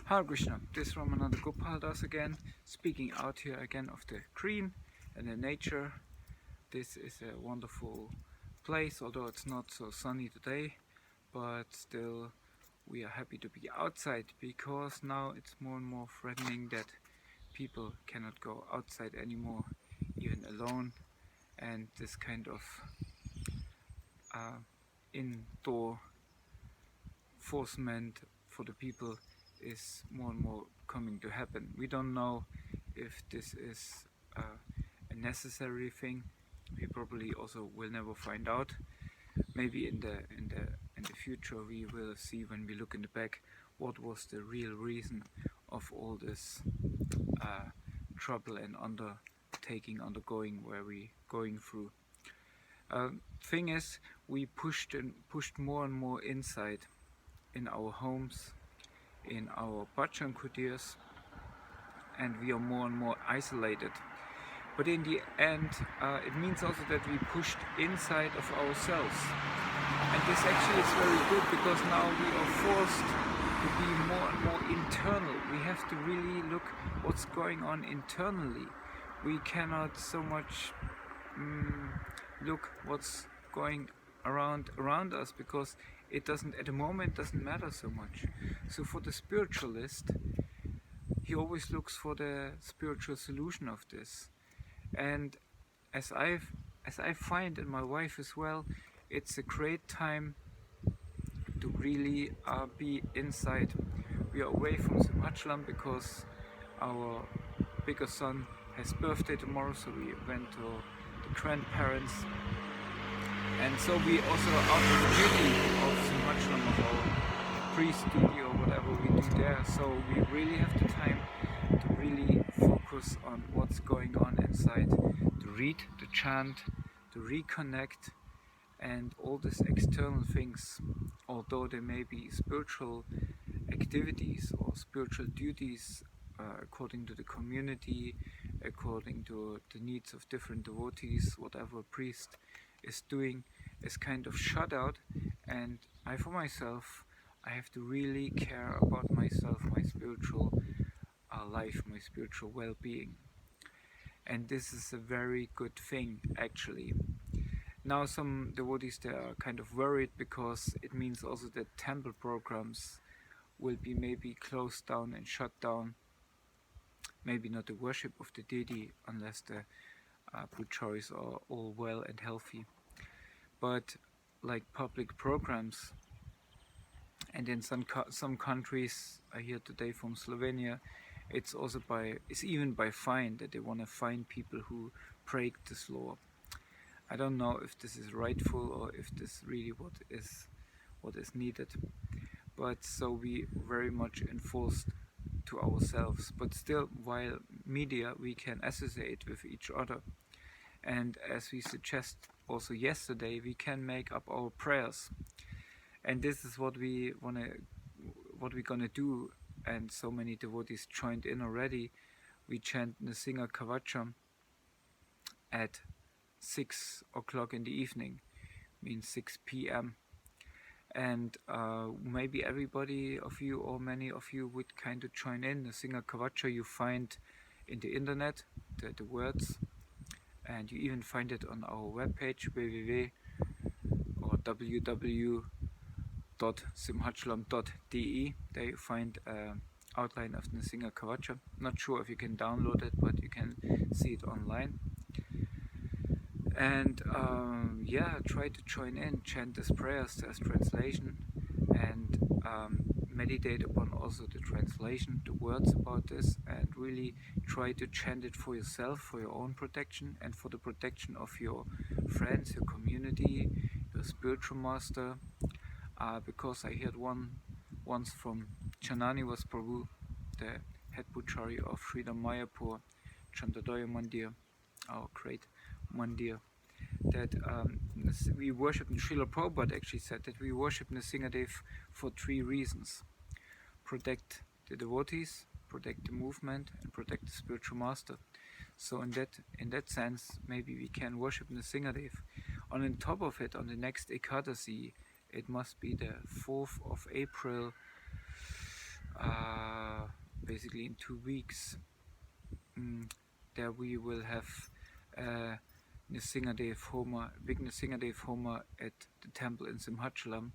Hare Krishna, this is Ramananda Gopal Das again, speaking out here again of the green and the nature. This is a wonderful place, although it's not so sunny today, but still we are happy to be outside because now it's more and more threatening that people cannot go outside anymore, even alone, and this kind of indoor enforcement for the people is more and more coming to happen. We don't know if this is a necessary thing. We probably also will never find out. Maybe in the future we will see, when we look in the back, what was the real reason of all this trouble and undergoing where we going through. Thing is, we pushed more and more inside in our homes, in our bhajan kutirs, and we are more and more isolated. But in the end, it means also that we pushed inside of ourselves. And this actually is very good, because now we are forced to be more and more internal. We have to really look what's going on internally. We cannot so much look what's going around us, because it doesn't, at the moment, doesn't matter so much. So for the spiritualist, he always looks for the spiritual solution of this. And as I find, and my wife as well, it's a great time to really be inside. We are away from Simhachalam because our bigger son has birthday tomorrow, so we went to the grandparents. And so we also are out of the duty of Simhachalam, of our priest duty or whatever we do there. So we really have the time to really focus on what's going on inside, to read, to chant, to reconnect, and all these external things, although there may be spiritual activities or spiritual duties according to the community, according to the needs of different devotees, whatever a priest is doing is kind of shut out. And I, for myself, I have to really care about myself, my spiritual life, my spiritual well-being. And this is a very good thing, actually. Now some devotees, they are kind of worried, because it means also that temple programs will be maybe closed down and shut down. Maybe not the worship of the deity, unless the pujaris are all well and healthy. But like public programs, and in some countries, I hear today from Slovenia, it's also even by fine, that they want to fine people who break this law. I don't know if this is rightful or if this really what is needed. But so we very much enforced to ourselves. But still, while media, we can associate with each other. And as we suggest also yesterday, we can make up our prayers. And this is what we're gonna do. And so many devotees joined in already. We chant Nrsimha Kavacham at 6 o'clock in the evening, means 6 p.m. And maybe everybody of you, or many of you, would kind of join in. Nrsimha Kavacha you find in the internet, the words, and you even find it on our webpage, www or www.simhachalam.de. There you find an outline of Nrsimha Kavacha. Not sure if you can download it, but you can see it online. And yeah, try to join in, chant these prayers, there's translation, and meditate upon also the translation, the words about this, and really try to chant it for yourself, for your own protection, and for the protection of your friends, your community, your spiritual master. Because I heard once from Chananivas Prabhu, the head pujari of Sridham Mayapur, Chandadoya Mandir, our great mandir, that we worship, Srila Prabhupada actually said that we worship Nrsimhadev for 3 reasons: protect the devotees, protect the movement, and protect the spiritual master. So in that sense, maybe we can worship Nrsimhadev. On top of it, on the next Ekadasi, it must be the 4th of April basically in 2 weeks, there we will have Nrsingadev Homa, big Nrsingadev Homa at the temple in Simhachalam,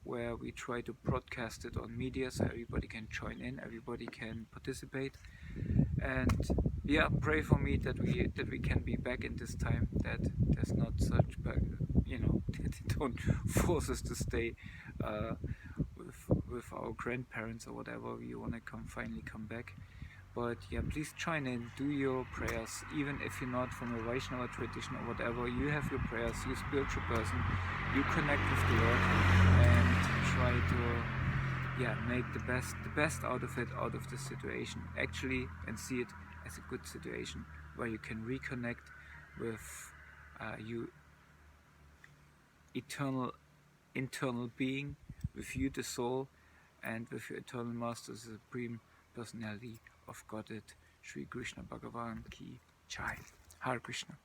where we try to broadcast it on media so everybody can join in, everybody can participate. And yeah, pray for me that we can be back in this time, that there's not such that they don't force us to stay with our grandparents or whatever. We want to finally come back. But yeah, please join in, do your prayers, even if you're not from a Vaishnava tradition or whatever. You have your prayers, you're a spiritual person, you connect with the Lord and try to make the best out of it, out of this situation, actually, and see it as a good situation where you can reconnect with you eternal internal being, with you the soul, and with your eternal master, the supreme personality of Godhead, Sri Krishna Bhagavan Ki Jai. Hare Krishna.